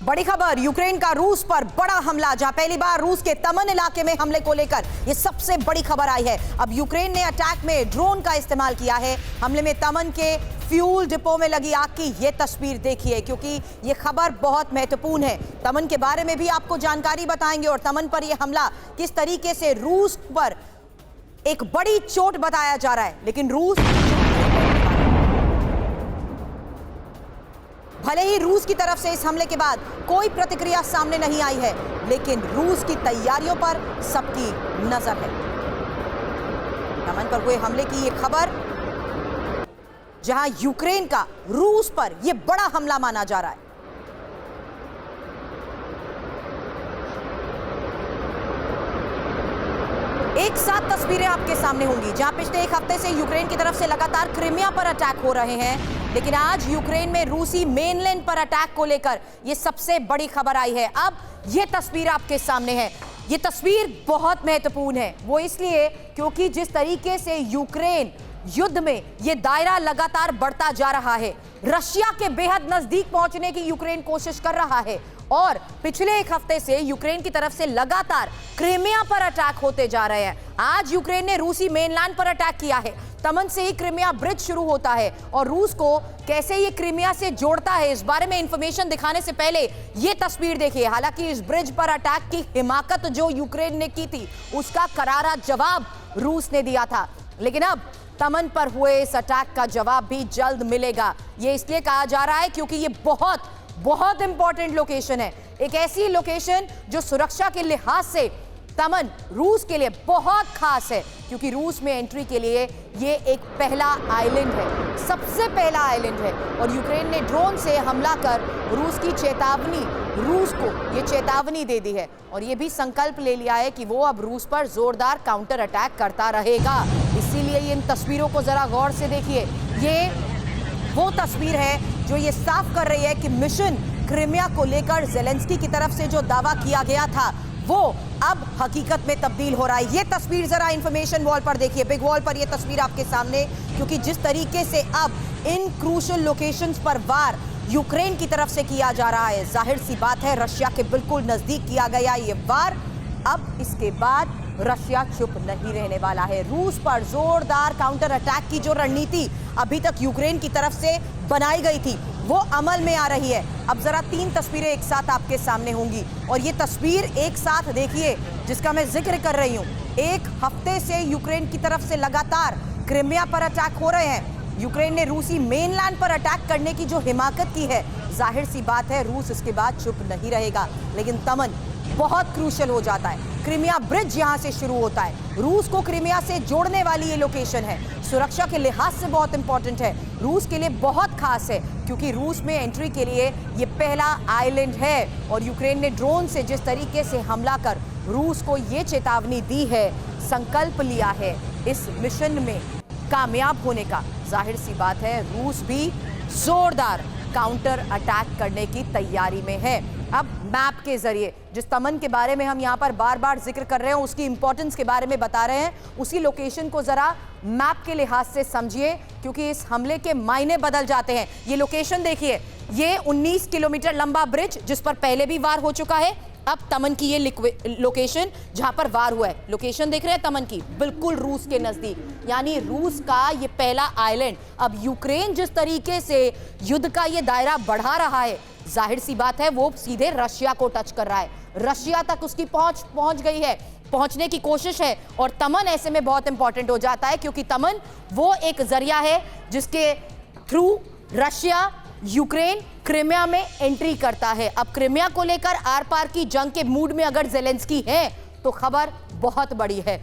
बड़ी खबर, यूक्रेन का रूस पर बड़ा हमला। जहां पहली बार रूस के तमन इलाके में हमले को लेकर यह सबसे बड़ी खबर आई है। अब यूक्रेन ने अटैक में ड्रोन का इस्तेमाल किया है। हमले में तमन के फ्यूल डिपो में लगी आग की यह तस्वीर देखिए, क्योंकि यह खबर बहुत महत्वपूर्ण है। तमन के बारे में भी आपको जानकारी बताएंगे और तमन पर यह हमला किस तरीके से रूस पर एक बड़ी चोट बताया जा रहा है। लेकिन रूस, भले ही रूस की तरफ से इस हमले के बाद कोई प्रतिक्रिया सामने नहीं आई है, लेकिन रूस की तैयारियों पर सबकी नजर है। तमन पर हुए हमले की यह खबर, जहां यूक्रेन का रूस पर यह बड़ा हमला माना जा रहा है। एक साथ तस्वीरें आपके सामने होंगी, जहां पिछले एक हफ्ते से यूक्रेन की तरफ से लगातार क्रीमिया पर अटैक हो रहे हैं, लेकिन आज यूक्रेन में रूसी मेनलैंड पर अटैक को लेकर यह सबसे बड़ी खबर आई है। अब यह तस्वीर आपके सामने है। यह तस्वीर बहुत महत्वपूर्ण है, वो इसलिए क्योंकि जिस तरीके से यूक्रेन युद्ध में यह दायरा लगातार बढ़ता जा रहा है, रशिया के बेहद नजदीक पहुंचने की यूक्रेन कोशिश कर रहा है और पिछले एक हफ्ते से यूक्रेन की तरफ से लगातार क्रीमिया पर अटैक होते जा रहे हैं। आज यूक्रेन ने रूसी मेनलैंड पर अटैक किया है। तमन से ही क्रीमिया ब्रिज शुरू होता है और रूस को कैसे ये क्रीमिया से जोड़ता है, इस बारे में इंफॉर्मेशन दिखाने से पहले ये तस्वीर देखिए। हालांकि इस ब्रिज पर अटैक की हिमाकत जो यूक्रेन ने की थी, उसका करारा जवाब रूस ने दिया था, लेकिन अब तमन पर हुए इस अटैक का जवाब भी जल्द मिलेगा। ये इसलिए कहा जा रहा है क्योंकि ये बहुत इंपॉर्टेंट लोकेशन है। एक ऐसी लोकेशन जो सुरक्षा के लिहाज से तमन रूस के लिए बहुत खास है, क्योंकि रूस में एंट्री के लिए ये एक पहला आइलैंड है, सबसे पहला आइलैंड है। और यूक्रेन ने ड्रोन से हमला कर रूस को ये चेतावनी दे दी है और ये भी संकल्प ले लिया है कि वो अब रूस पर जोरदार काउंटर अटैक करता रहेगा। इसीलिए इन तस्वीरों को जरा गौर से देखिए। ये वो तस्वीर है जो ये साफ कर रही है कि मिशन क्रीमिया को लेकर ज़ेलेंस्की की तरफ से जो दावा किया गया था, वो अब हकीकत में तब्दील हो रहा है। ये तस्वीर जरा इंफॉर्मेशन वॉल पर देखिए, बिग वॉल पर ये तस्वीर आपके सामने, क्योंकि जिस तरीके से अब इन क्रूशल लोकेशंस पर वार यूक्रेन की तरफ से किया जा रहा है, जाहिर सी बात है रशिया के बिल्कुल नजदीक किया गया ये वार। अब इसके बाद रशिया चुप नहीं रहने वाला है। रूस पर जोरदार काउंटर अटैक की जो रणनीति अभी तक यूक्रेन की तरफ से बनाई गई थी, वो अमल में आ रही है। अब जरा 3 तस्वीरें एक साथ आपके सामने होंगी और ये तस्वीर एक साथ देखिए जिसका मैं जिक्र कर रही हूं। एक हफ्ते से यूक्रेन की तरफ से लगातार क्रीमिया पर अटैक हो रहे हैं। यूक्रेन ने रूसी मेनलैंड पर अटैक करने की जो हिमाकत की है, जाहिर सी बात है रूस इसके बाद चुप नहीं रहेगा। लेकिन तमन बहुत क्रूशल हो जाता है। क्रीमिया ब्रिज यहां से शुरू होता है। रूस को क्रीमिया से जोड़ने वाली ये लोकेशन है, सुरक्षा के लिहाज से बहुत इंपॉर्टेंट है, रूस के लिए बहुत खास है, क्योंकि रूस में एंट्री के लिए ये पहला आइलैंड है। और यूक्रेन ने ड्रोन से जिस तरीके से हमला कर रूस को ये चेतावनी दी है, संकल्प लिया है इस मिशन में कामयाब होने का, जाहिर सी बात है रूस भी जोरदार काउंटर अटैक करने की तैयारी में है। अब मैप के जरिए जिस तमन के बारे में हम यहाँ पर बार बार जिक्र कर रहे हैं, उसकी इंपॉर्टेंस के बारे में बता रहे हैं, उसी लोकेशन को जरा मैप के लिहाज से समझिए, क्योंकि इस हमले के मायने बदल जाते हैं। ये लोकेशन देखिए, ये 19 किलोमीटर लंबा ब्रिज जिस पर पहले भी वार हो चुका है। अब तमन की ये लोकेशन जहां पर वार हुआ है, लोकेशन देख रहे हैं तमन की, बिल्कुल रूस के नजदीक, यानी रूस का ये पहला आइलैंड। अब यूक्रेन जिस तरीके से युद्ध का ये दायरा बढ़ा रहा है, जाहिर सी बात है वो सीधे रशिया को टच कर रहा है, रशिया तक उसकी पहुंच गई है, पहुंचने की कोशिश है। और तमन ऐसे में बहुत इंपॉर्टेंट हो जाता है, क्योंकि तमन वो एक जरिया है जिसके थ्रू रशिया यूक्रेन क्रीमिया में एंट्री करता है। अब क्रीमिया को लेकर आर पार की जंग के मूड में अगर ज़ेलेंस्की है तो खबर बहुत बड़ी है।